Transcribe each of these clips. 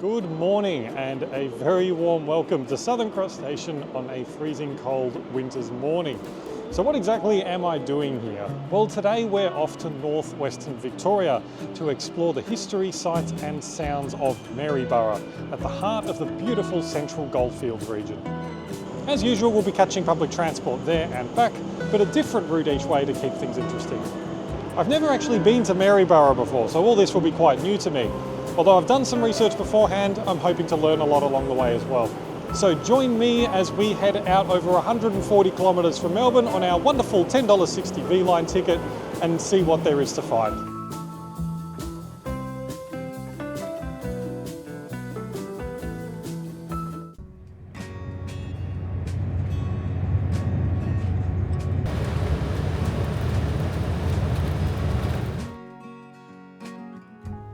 Good morning and a very warm welcome to Southern Cross Station on a freezing cold winter's morning. So what exactly am I doing here? Well, today we're off to northwestern Victoria to explore the history, sights and sounds of Maryborough at the heart of the beautiful central goldfields region. As usual, we'll be catching public transport there and back, but a different route each way to keep things interesting. I've never actually been to Maryborough before, so all this will be quite new to me. Although I've done some research beforehand, I'm hoping to learn a lot along the way as well. So join me as we head out over 140 kilometres from Melbourne on our wonderful $10.60 V-Line ticket and see what there is to find.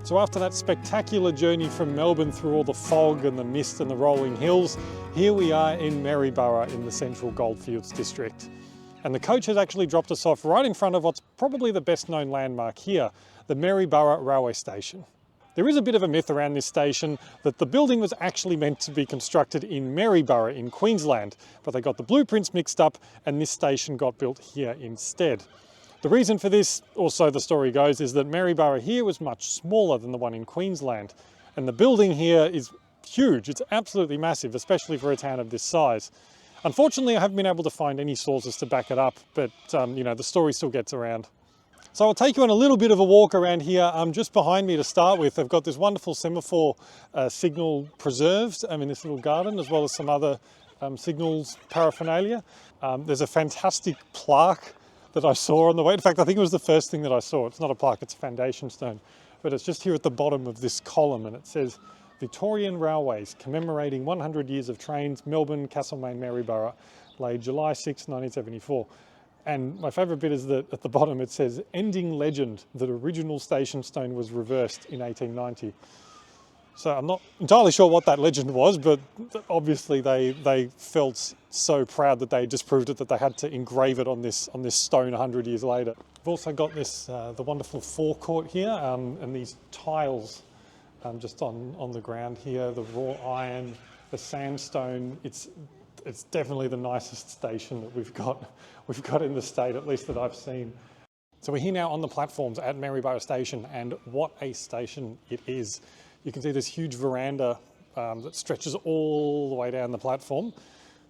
So after that spectacular journey from Melbourne through all the fog and the mist and the rolling hills, here we are in Maryborough in the central Goldfields district. And the coach has actually dropped us off right in front of what's probably the best known landmark here, the Maryborough railway station. There is a bit of a myth around this station that the building was actually meant to be constructed in Maryborough in Queensland, but they got the blueprints mixed up and this station got built here instead. The reason for this, or so the story goes, is that Maryborough here was much smaller than the one in Queensland. And the building here is huge, it's absolutely massive, especially for a town of this size. Unfortunately, I haven't been able to find any sources to back it up, but the story still gets around. So I'll take you on a little bit of a walk around here. Just behind me to start with, I've got this wonderful semaphore signal preserved in this little garden, as well as some other signals paraphernalia. There's a fantastic plaque that I saw on the way. In fact, I think it was the first thing that I saw. It's not a plaque, it's a foundation stone. But it's just here at the bottom of this column and it says, Victorian Railways commemorating 100 years of trains, Melbourne, Castlemaine, Maryborough, laid July 6, 1974. And my favourite bit is that at the bottom it says, ending legend that original station stone was reversed in 1890. So I'm not entirely sure what that legend was, but obviously they felt so proud that they disproved it that they had to engrave it on this stone 100 years later. We've also got this the wonderful forecourt here and these tiles just on the ground here, the raw iron, the sandstone. It's definitely the nicest station that we've got in the state, at least that I've seen. So we're here now on the platforms at Maryborough Station, and what a station it is. You can see this huge veranda that stretches all the way down the platform.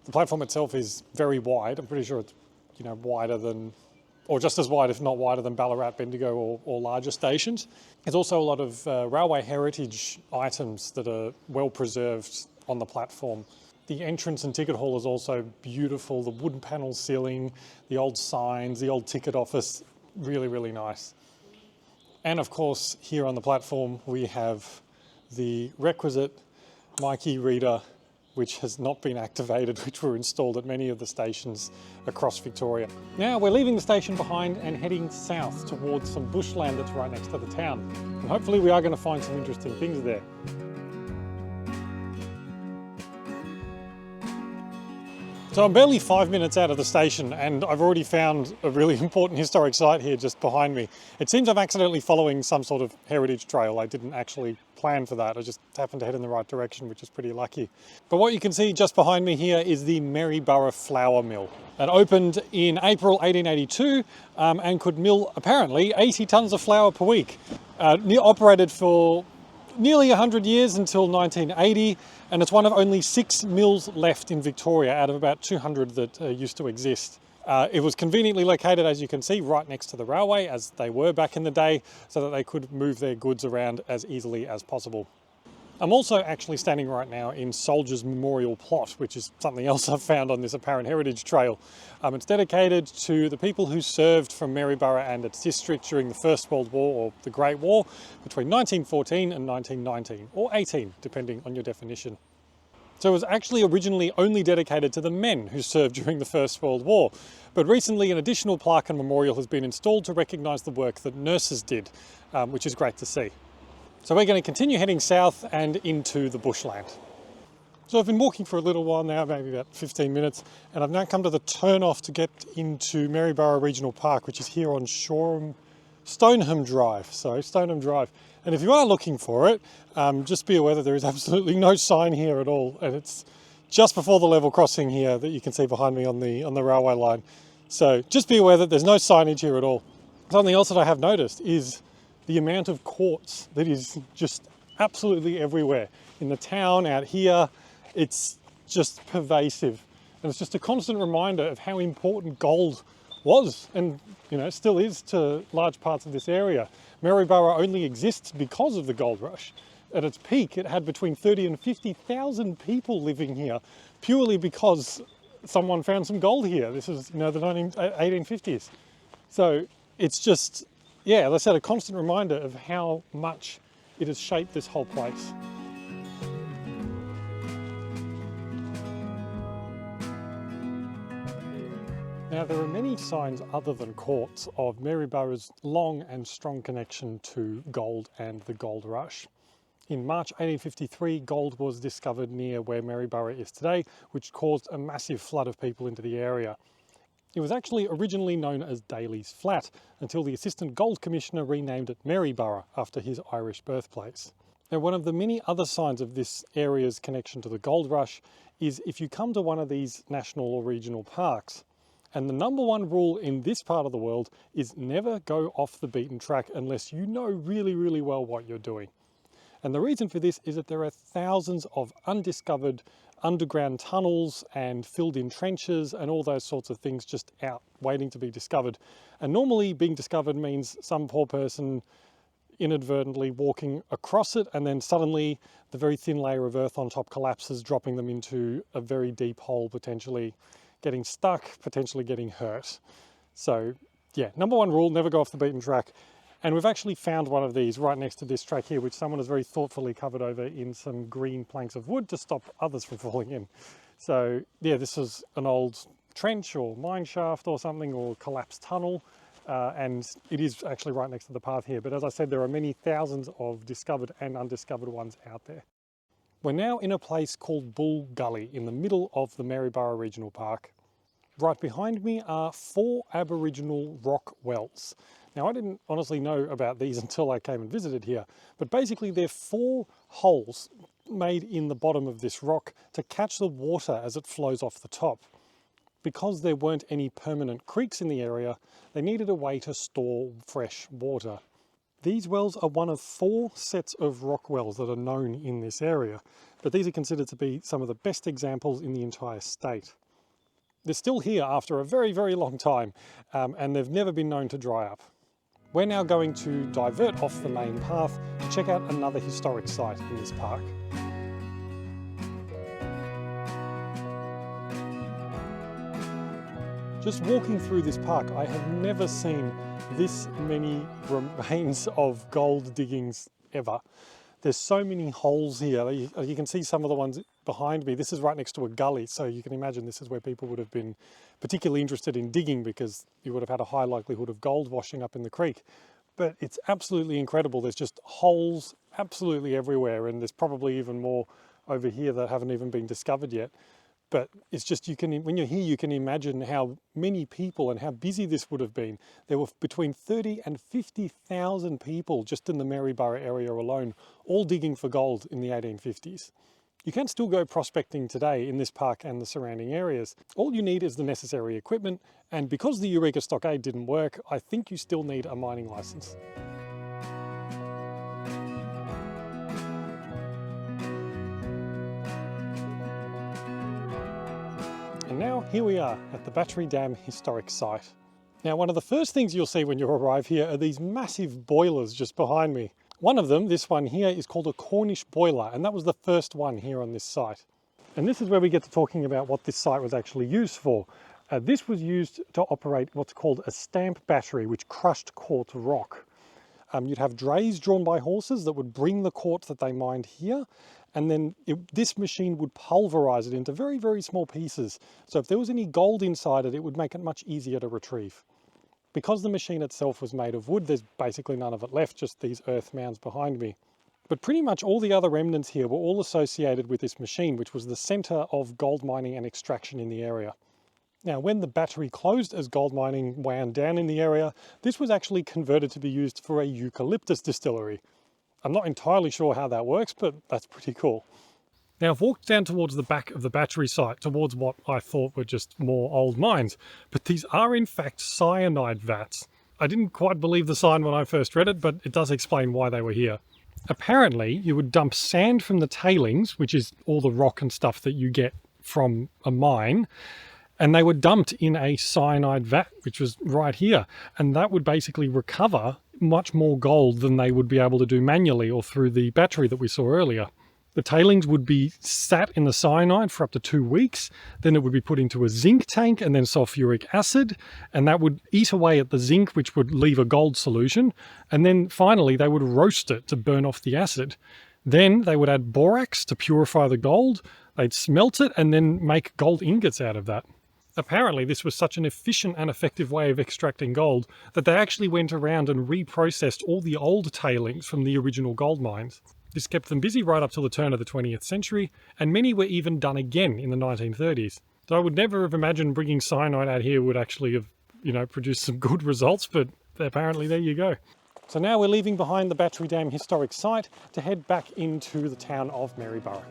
The platform itself is very wide. I'm pretty sure it's wider than, or just as wide, if not wider than Ballarat, Bendigo or larger stations. There's also a lot of railway heritage items that are well preserved on the platform. The entrance and ticket hall is also beautiful. The wooden panel ceiling, the old signs, the old ticket office, really, really nice. And of course, here on the platform, we have the requisite Mikey reader, which has not been activated, which were installed at many of the stations across Victoria. Now we're leaving the station behind and heading south towards some bushland that's right next to the town. And hopefully we are going to find some interesting things there. So I'm barely 5 minutes out of the station and I've already found a really important historic site here just behind me. It seems I'm accidentally following some sort of heritage trail. I didn't actually plan for that. I just happened to head in the right direction, which is pretty lucky. But what you can see just behind me here is the Maryborough Flour Mill. It opened in April 1882 and could mill apparently 80 tonnes of flour per week. Operated for nearly 100 years until 1980, and it's one of only 6 mills left in Victoria out of about 200 that used to exist. It was conveniently located, as you can see, right next to the railway, as they were back in the day, so that they could move their goods around as easily as possible. I'm also actually standing right now in Soldiers Memorial Plot, which is something else I've found on this apparent heritage trail. It's dedicated to the people who served from Maryborough and its district during the First World War, or the Great War, between 1914 and 1919, or 18, depending on your definition. So it was actually originally only dedicated to the men who served during the First World War, but recently an additional plaque and memorial has been installed to recognise the work that nurses did, which is great to see. So we're going to continue heading south and into the bushland. So I've been walking for a little while now, maybe about 15 minutes, and I've now come to the turn off to get into Maryborough Regional Park, which is here on Stoneham Drive. And if you are looking for it, just be aware that there is absolutely no sign here at all. And it's just before the level crossing here that you can see behind me on the railway line. So just be aware that there's no signage here at all. Something else that I have noticed is the amount of quartz that is just absolutely everywhere. In the town, out here, it's just pervasive. And it's just a constant reminder of how important gold was and still is to large parts of this area. Maryborough only exists because of the gold rush. At its peak, it had between 30 and 50,000 people living here, purely because someone found some gold here. This is, the 1850s. So it's just, as I said, a constant reminder of how much it has shaped this whole place. Now, there are many signs other than quartz of Maryborough's long and strong connection to gold and the gold rush. In March 1853, gold was discovered near where Maryborough is today, which caused a massive flood of people into the area. It was actually originally known as Daly's Flat, until the Assistant Gold Commissioner renamed it Maryborough after his Irish birthplace. Now, one of the many other signs of this area's connection to the gold rush is if you come to one of these national or regional parks. And the number one rule in this part of the world is never go off the beaten track unless you know really, really well what you're doing. And the reason for this is that there are thousands of undiscovered underground tunnels and filled in trenches and all those sorts of things just out waiting to be discovered. And normally being discovered means some poor person inadvertently walking across it, and then suddenly the very thin layer of earth on top collapses, dropping them into a very deep hole, potentially getting stuck, potentially getting hurt. So yeah, number one rule, never go off the beaten track. And we've actually found one of these right next to this track here, which someone has very thoughtfully covered over in some green planks of wood to stop others from falling in. So yeah, this is an old trench or mine shaft or something, or collapsed tunnel. And it is actually right next to the path here. But as I said, there are many thousands of discovered and undiscovered ones out there. We're now in a place called Bull Gully in the middle of the Maryborough Regional Park. Right behind me are 4 Aboriginal rock wells. Now, I didn't honestly know about these until I came and visited here, but basically they're 4 holes made in the bottom of this rock to catch the water as it flows off the top. Because there weren't any permanent creeks in the area, they needed a way to store fresh water. These wells are one of 4 sets of rock wells that are known in this area, but these are considered to be some of the best examples in the entire state. They're still here after a very, very long time, and they've never been known to dry up. We're now going to divert off the main path to check out another historic site in this park. Just walking through this park, I have never seen this many remains of gold diggings ever. There's so many holes here. You can see some of the ones behind me. This is right next to a gully, so you can imagine this is where people would have been particularly interested in digging, because you would have had a high likelihood of gold washing up in the creek. But it's absolutely incredible. There's just holes absolutely everywhere, and there's probably even more over here that haven't even been discovered yet. But it's just, when you're here, you can imagine how many people and how busy this would have been. There were between 30 and 50,000 people just in the Maryborough area alone, all digging for gold in the 1850s. You can still go prospecting today in this park and the surrounding areas. All you need is the necessary equipment, and because the Eureka Stockade didn't work, I think you still need a mining license. And now here we are at the Battery Dam Historic Site. Now, one of the first things you'll see when you arrive here are these massive boilers just behind me. One of them, this one here, is called a Cornish boiler, and that was the first one here on this site. And this is where we get to talking about what this site was actually used for. This was used to operate what's called a stamp battery, which crushed quartz rock. You'd have drays drawn by horses that would bring the quartz that they mined here, and then this machine would pulverize it into very, very small pieces. So if there was any gold inside it, it would make it much easier to retrieve. Because the machine itself was made of wood, there's basically none of it left, just these earth mounds behind me. But pretty much all the other remnants here were all associated with this machine, which was the center of gold mining and extraction in the area. Now, when the battery closed as gold mining wound down in the area, this was actually converted to be used for a eucalyptus distillery. I'm not entirely sure how that works, but that's pretty cool. Now I've walked down towards the back of the battery site, towards what I thought were just more old mines, but these are in fact cyanide vats. I didn't quite believe the sign when I first read it, but it does explain why they were here. Apparently you would dump sand from the tailings, which is all the rock and stuff that you get from a mine, and they were dumped in a cyanide vat, which was right here, and that would basically recover much more gold than they would be able to do manually or through the battery that we saw earlier. The tailings would be sat in the cyanide for up to 2 weeks, then it would be put into a zinc tank and then sulfuric acid, and that would eat away at the zinc, which would leave a gold solution, and then finally they would roast it to burn off the acid. Then they would add borax to purify the gold, they'd smelt it and then make gold ingots out of that. Apparently this was such an efficient and effective way of extracting gold that they actually went around and reprocessed all the old tailings from the original gold mines. This kept them busy right up till the turn of the 20th century, and many were even done again in the 1930s. So I would never have imagined bringing cyanide out here would actually have, produced some good results, but apparently there you go. So now we're leaving behind the Battery Dam historic site to head back into the town of Maryborough.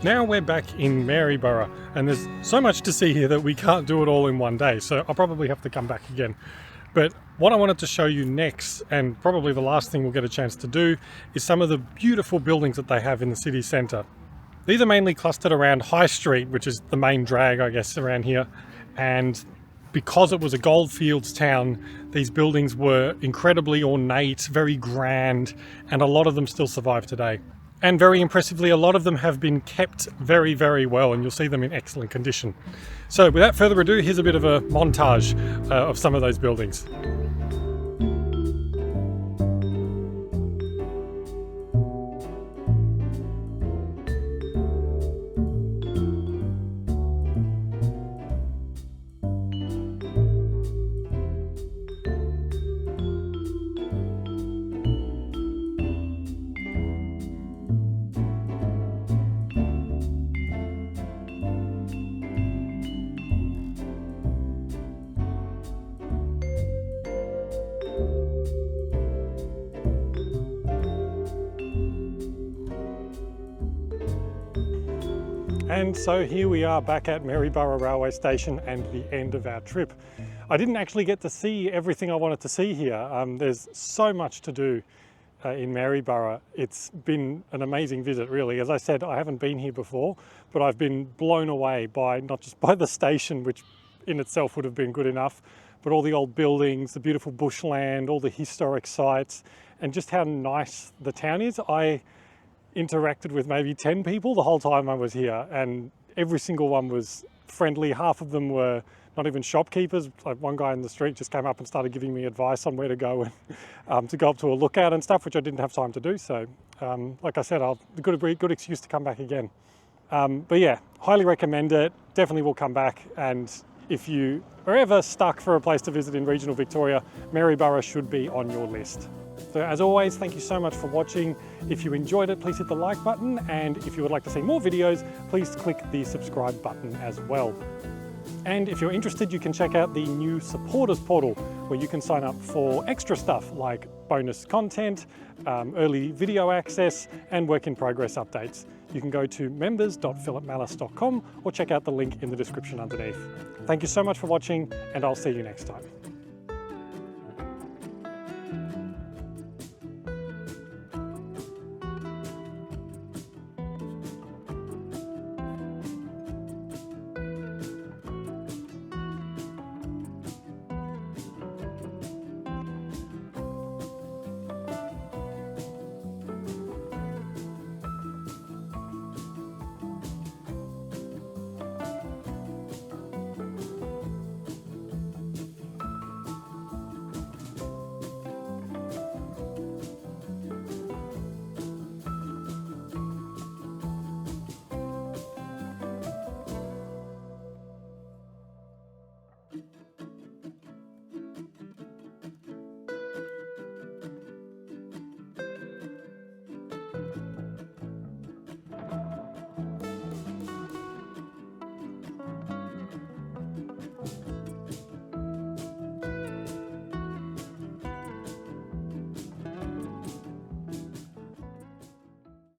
Now we're back in Maryborough, and there's so much to see here that we can't do it all in one day, so I'll probably have to come back again. But what I wanted to show you next, and probably the last thing we'll get a chance to do, is some of the beautiful buildings that they have in the city centre. These are mainly clustered around High Street, which is the main drag, I guess, around here, and because it was a goldfields town, these buildings were incredibly ornate, very grand, and a lot of them still survive today. And very impressively, a lot of them have been kept very, very well, and you'll see them in excellent condition. So without further ado, here's a bit of a montage of some of those buildings. And so here we are back at Maryborough railway station and the end of our trip. I didn't actually get to see everything I wanted to see here. There's so much to do in Maryborough. It's been an amazing visit, really. As I said, I haven't been here before, but I've been blown away by not just by the station, which in itself would have been good enough, but all the old buildings, the beautiful bushland, all the historic sites, and just how nice the town is. I interacted with maybe 10 people the whole time I was here, and every single one was friendly. Half of them were not even shopkeepers. Like one guy in the street just came up and started giving me advice on where to go and to go up to a lookout and stuff, which I didn't have time to do. So like I said, a good excuse to come back again. But yeah, highly recommend it. Definitely will come back. And if you are ever stuck for a place to visit in regional Victoria, Maryborough should be on your list. So as always, thank you so much for watching. If you enjoyed it, please hit the like button. And if you would like to see more videos, please click the subscribe button as well. And if you're interested, you can check out the new supporters portal, where you can sign up for extra stuff like bonus content, early video access, and work in progress updates. You can go to members.philipmallis.com or check out the link in the description underneath. Thank you so much for watching, and I'll see you next time.